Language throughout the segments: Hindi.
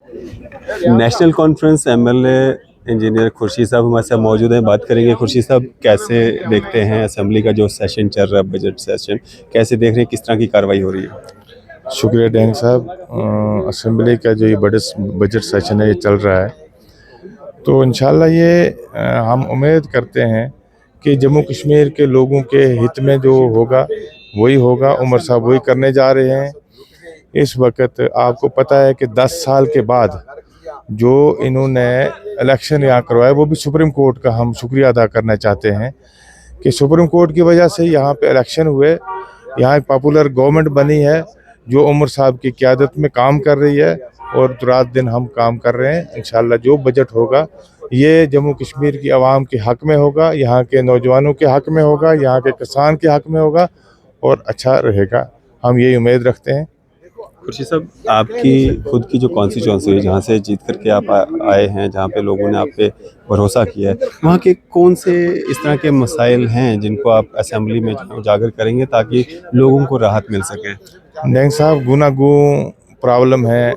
National conference MLA engineer Khurshid साहब हमारे साथ मौजूद हैं। बात करेंगे खुर्शीद साहब, कैसे देखते हैं असेंबली का जो सेशन चल रहा है, बजट सेशन कैसे देख रहे हैं, किस तरह की कार्रवाई हो रही है? शुक्रिया डैंग साहब। असेंबली का जो ये बजट सेशन है ये चल रहा है, तो इंशाल्लाह ये हम उम्मीद करते हैं कि जम्मू कश्मीर के लोगों के हित में जो होगा वही होगा। उमर साहब वही करने जा रहे हैं। इस वक्त आपको पता है कि 10 साल के बाद जो इन्होंने इलेक्शन यहाँ करवाया, वो भी सुप्रीम कोर्ट का हम शुक्रिया अदा करना चाहते हैं कि सुप्रीम कोर्ट की वजह से यहाँ पे इलेक्शन हुए, यहाँ एक पॉपुलर गवर्नमेंट बनी है जो उमर साहब की क़यादत में काम कर रही है, और रात दिन हम काम कर रहे हैं। इंशाल्लाह जो बजट होगा ये जम्मू कश्मीर की आवाम के हक़ में होगा, यहाँ के नौजवानों के हक़ में होगा, यहाँ के किसान के हक़ में होगा और अच्छा रहेगा, हम यही उम्मीद रखते हैं। खुर्शीद साहब, आपकी खुद की जो कॉन्स्टिट्यूंसी है, जहाँ से जीत करके आप आए हैं, जहाँ पे लोगों ने आप पे भरोसा किया है, वहाँ के कौन से इस तरह के मसाइल हैं जिनको आप असेंबली में उजागर करेंगे ताकि लोगों को राहत मिल सके? डैंग साहब, गुनागू प्रॉब्लम है।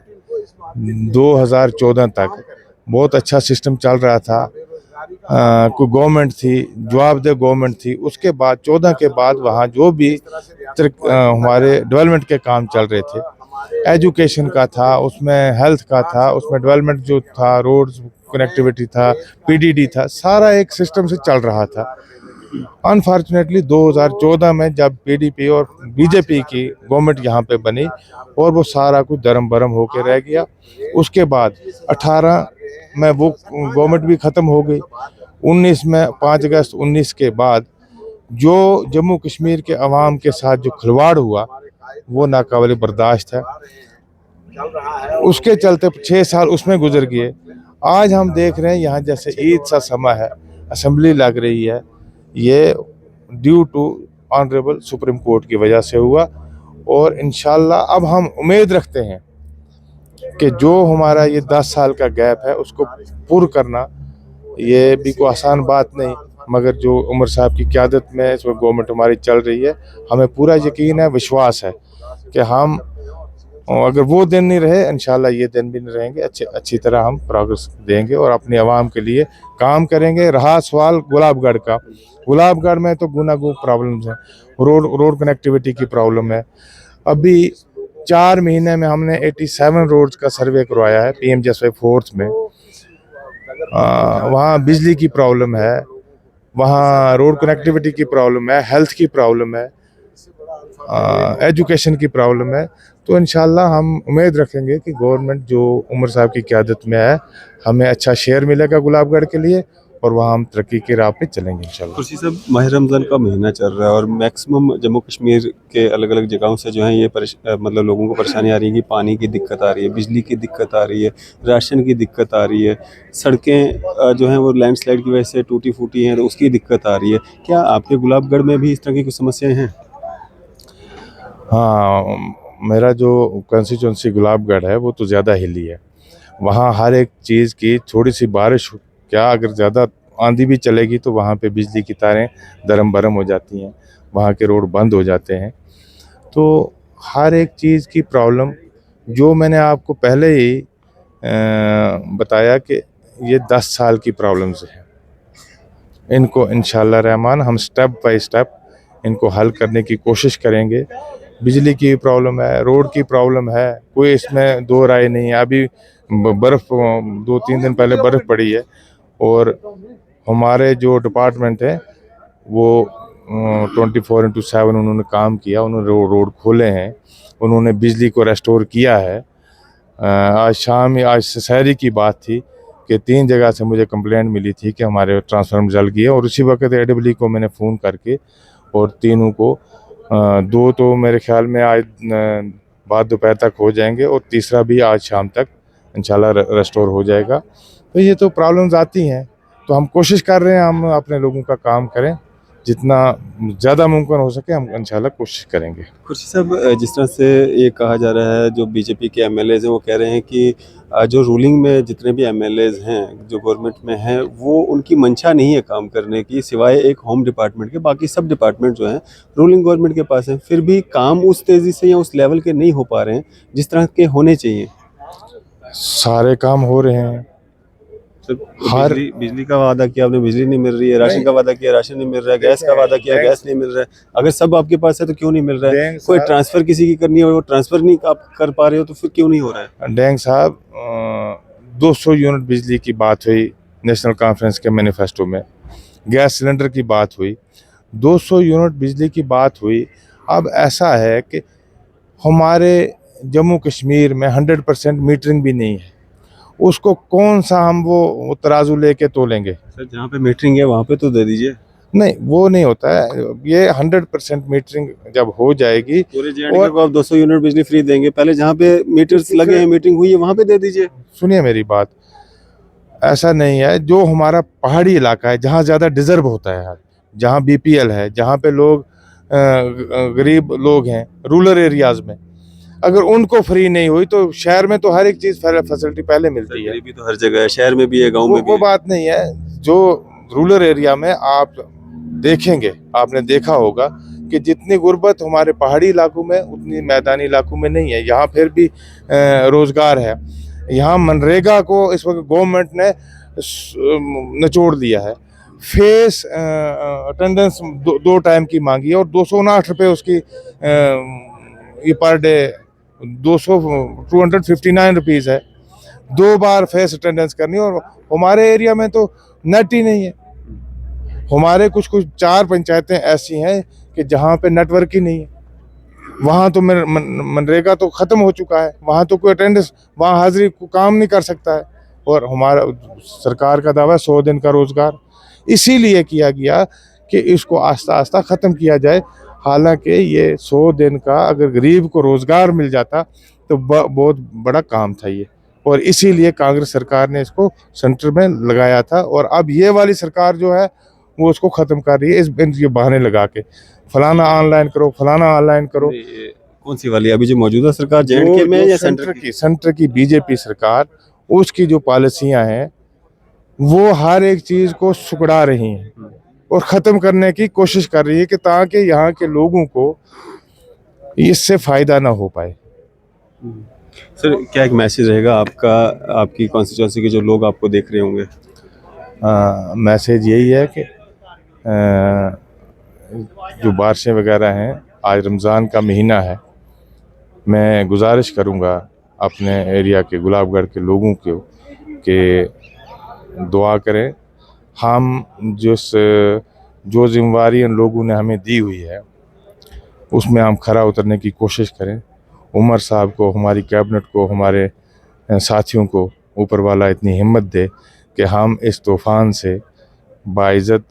2014 तक बहुत अच्छा सिस्टम चल रहा था, कोई गवर्नमेंट थी, जवाबदेह गवर्नमेंट थी। उसके बाद 14 के बाद वहाँ जो भी हमारे डेवलपमेंट के काम चल रहे थे, एजुकेशन का था, उसमें हेल्थ का था, उसमें डेवलपमेंट जो था, रोड कनेक्टिविटी था, पीडीडी था, सारा एक सिस्टम से चल रहा था। अनफॉर्चुनेटली 2014 में जब पीडीपी और बीजेपी की गवर्नमेंट यहाँ पे बनी और वो सारा कुछ दरम बरम होके रह गया। उसके बाद 18 में वो गवर्नमेंट भी ख़त्म हो गई। 19 में 5 अगस्त 19 के बाद जो जम्मू कश्मीर के अवाम के साथ जो खिलवाड़ हुआ वो नाकाबिल बर्दाश्त है। उसके चलते 6 साल उसमें गुजर गए। आज हम देख रहे हैं यहाँ जैसे ईद सा समय है, असेंबली लग रही है, ये due to honourable supreme court की वजह से हुआ। और इंशाल्लाह अब हम उम्मीद रखते हैं कि जो हमारा ये 10 साल का गैप है उसको पूरा करना ये भी कोई आसान बात नहीं, मगर जो उमर साहब की क़यादत में इसमें गवर्नमेंट हमारी चल रही है, हमें पूरा यकीन है, विश्वास है कि हम अगर वो दिन नहीं रहे, इंशाल्लाह ये दिन भी नहीं रहेंगे। अच्छी तरह हम प्रोग्रेस देंगे और अपनी आवाम के लिए काम करेंगे। रहा सवाल गुलाबगढ़ का, गुलाबगढ़ में तो गुनागू प्रॉब्लम्स हैं, रोड कनेक्टिविटी की प्रॉब्लम है। अभी 4 महीने में हमने 87 रोड्स का सर्वे करवाया है PMJSY 4th में। वहाँ बिजली की प्रॉब्लम है, वहाँ रोड कनेक्टिविटी की प्रॉब्लम है, हेल्थ की प्रॉब्लम है, एजुकेशन की प्रॉब्लम है। तो इंशाल्लाह हम उम्मीद रखेंगे कि गवर्नमेंट जो उमर साहब की क़यादत में है, हमें अच्छा शेयर मिलेगा गुलाबगढ़ के लिए और वहाँ हम तरक्की की राह पे चलेंगे इंशाल्लाह। खुर्शीद साहब, माह रमज़ान का महीना चल रहा है और मैक्सिमम जम्मू कश्मीर के अलग अलग जगहों से जो है ये मतलब लोगों को परेशानी आ रही है कि पानी की दिक्कत आ रही है, बिजली की दिक्कत आ रही है, राशन की दिक्कत आ रही है, सड़कें जो हैं वो लैंडस्लाइड की वजह से टूटी फूटी हैं तो उसकी दिक्कत आ रही है। क्या आपके गुलाबगढ़ में भी इस तरह की कुछ समस्याएं हैं? हाँ, मेरा जो कंस्टिट्यूंसी गुलाबगढ़ है वो तो ज़्यादा हिली है। वहाँ हर एक चीज़ की थोड़ी सी बारिश, क्या अगर ज़्यादा आंधी भी चलेगी तो वहाँ पे बिजली की तारें दरम बरम हो जाती हैं, वहाँ के रोड बंद हो जाते हैं। तो हर एक चीज़ की प्रॉब्लम जो मैंने आपको पहले ही बताया कि ये 10 साल की प्रॉब्लम्स हैं, इनको इंशाल्लाह रहमान हम स्टेप बाय स्टेप इनको हल करने की कोशिश करेंगे। बिजली की प्रॉब्लम है, रोड की प्रॉब्लम है, कोई इसमें दो राय नहीं है। अभी बर्फ़ 2-3 दिन पहले बर्फ़ पड़ी है और हमारे जो डिपार्टमेंट है वो 24/7 उन्होंने काम किया, उन्होंने रोड खोले हैं, उन्होंने बिजली को रेस्टोर किया है। आज सहरी की बात थी कि 3 जगह से मुझे कंप्लेंट मिली थी कि हमारे ट्रांसफार्मर जल गए और उसी वक्त AWD को मैंने फ़ोन करके और तीनों को 2 तो मेरे ख्याल में आज बाद दोपहर तक हो जाएंगे और तीसरा भी आज शाम तक इंशाल्लाह रेस्टोर हो जाएगा। तो ये तो प्रॉब्लम्स आती हैं, तो हम कोशिश कर रहे हैं हम अपने लोगों का काम करें, जितना ज़्यादा मुमकिन हो सके हम इंशाल्लाह कोशिश करेंगे। खुर्शीद साहब, जिस तरह से ये कहा जा रहा है, जो बीजेपी के एमएलएज हैं वो कह रहे हैं कि जो रूलिंग में जितने भी एमएलएज हैं जो गवर्नमेंट में हैं वो उनकी मंशा नहीं है काम करने की, सिवाय एक होम डिपार्टमेंट के, बाकी सब डिपार्टमेंट जो हैं रूलिंग गवर्नमेंट के पास हैं, फिर भी काम उस तेज़ी से या उस लेवल के नहीं हो पा रहे हैं जिस तरह के होने चाहिए। सारे काम हो रहे हैं। सर, हर बिजली का वादा किया आपने, बिजली नहीं मिल रही है। राशन का वादा किया, राशन नहीं मिल रहा है। गैस का वादा किया, गैस नहीं मिल रहा है। अगर सब आपके पास है तो क्यों नहीं मिल रहा है? डेंग कोई साहब ट्रांसफर किसी की करनी हो, वो ट्रांसफर नहीं आप कर पा रहे हो, तो फिर क्यों नहीं हो रहा है? डेंग साहब 200 यूनिट बिजली की बात हुई नेशनल कॉन्फ्रेंस के मैनिफेस्टो में, गैस सिलेंडर की बात हुई, 200 यूनिट बिजली की बात हुई। अब ऐसा है कि हमारे जम्मू कश्मीर में 100% मीटरिंग भी नहीं है, उसको कौन सा हम वो तराजू लेके तोलेंगे? सर, जहाँ पे मीटरिंग है वहाँ पे तो दे दीजिए। नहीं, वो नहीं होता है। ये 100% मीटरिंग जब हो जाएगी, पूरे जे और को आप 200 यूनिट बिजली फ्री देंगे, पहले जहाँ पे मीटर्स लगे हैं, मीटिंग हुई है, वहाँ पे दे दीजिए। सुनिए मेरी बात, ऐसा नहीं है। जो हमारा पहाड़ी इलाका है, जहाँ ज़्यादा डिजर्व होता है, जहाँ बीपीएल है, जहाँ पे लोग गरीब लोग हैं, रूरल एरियाज में, अगर उनको फ्री नहीं हुई तो शहर में तो हर एक चीज़ फैसिलिटी पहले मिलती है। गरीबी तो हर जगह है, शहर में भी है, गांव में भी वो है। बात नहीं है। जो रूरल एरिया में आप देखेंगे, आपने देखा होगा कि जितनी गुर्बत हमारे पहाड़ी इलाकों में, उतनी मैदानी इलाकों में नहीं है। यहाँ फिर भी रोजगार है। यहाँ मनरेगा को इस वक्त गवर्नमेंट ने निचोड़ दिया है। फेस अटेंडेंस दो टाइम की मांगी है, और 259 रुपये उसकी ये पर डे 259 रुपीज़ है। 2 बार फेस अटेंडेंस करनी, और हमारे एरिया में तो नेट ही नहीं है। हमारे कुछ 4 पंचायतें ऐसी हैं कि जहाँ पे नेटवर्क ही नहीं है। वहाँ तो मनरेगा तो ख़त्म हो चुका है, वहाँ तो कोई अटेंडेंस, वहाँ हाजिरी को काम नहीं कर सकता है। और हमारा सरकार का दावा है 100 दिन का रोज़गार, इसीलिए किया गया कि इसको आस्ता आस्ता ख़त्म किया जाए। हालांकि ये 100 दिन का अगर गरीब को रोज़गार मिल जाता तो बहुत बड़ा काम था ये, और इसीलिए कांग्रेस सरकार ने इसको सेंटर में लगाया था। और अब ये वाली सरकार जो है वो उसको ख़त्म कर रही है, ये बहाने लगा के, फलाना ऑनलाइन करो, फलाना ऑनलाइन करो। ये कौन सी वाली अभी जो मौजूदा सरकार जे में या सेंटर की बीजेपी सरकार, उसकी जो पॉलिसियां हैं वो हर एक चीज़ को सुकड़ा रही हैं और ख़त्म करने की कोशिश कर रही है, कि ताकि यहाँ के लोगों को इससे फ़ायदा ना हो पाए। सर, क्या एक मैसेज रहेगा आपका, आपकी कॉन्स्टिट्यूंसी के जो लोग आपको देख रहे होंगे? मैसेज यही है कि जो बारिशें वगैरह हैं, आज रमज़ान का महीना है, मैं गुजारिश करूँगा अपने एरिया के गुलाबगढ़ के लोगों को कि दुआ करें। हम जो जिम्मेवारी इन लोगों ने हमें दी हुई है, उसमें हम खरा उतरने की कोशिश करें। उमर साहब को, हमारी कैबिनेट को, हमारे साथियों को ऊपर वाला इतनी हिम्मत दे कि हम इस तूफ़ान से बाइज़्ज़त,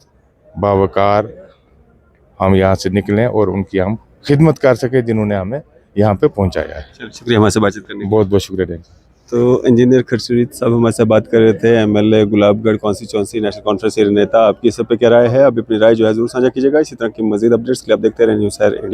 बावकार हम यहाँ से निकलें और उनकी हम खिदमत कर सकें, जिन्होंने हमें यहाँ पे पहुँचाया है। चलो, शुक्रिया हमारे से बातचीत करने के लिए। बहुत बहुत शुक्रिया। तो इंजीनियर खर्शीद साहब हमारे से बात कर रहे थे, MLA Gulabgarh constituency national conference के नेता। आपकी इस पर क्या राय है? अभी अपनी राय जो है जरूर साझा कीजिएगा। इसी तरह की मजीद अपडेट्स के लिए आप देखते रहें न्यूज़ इंडिया।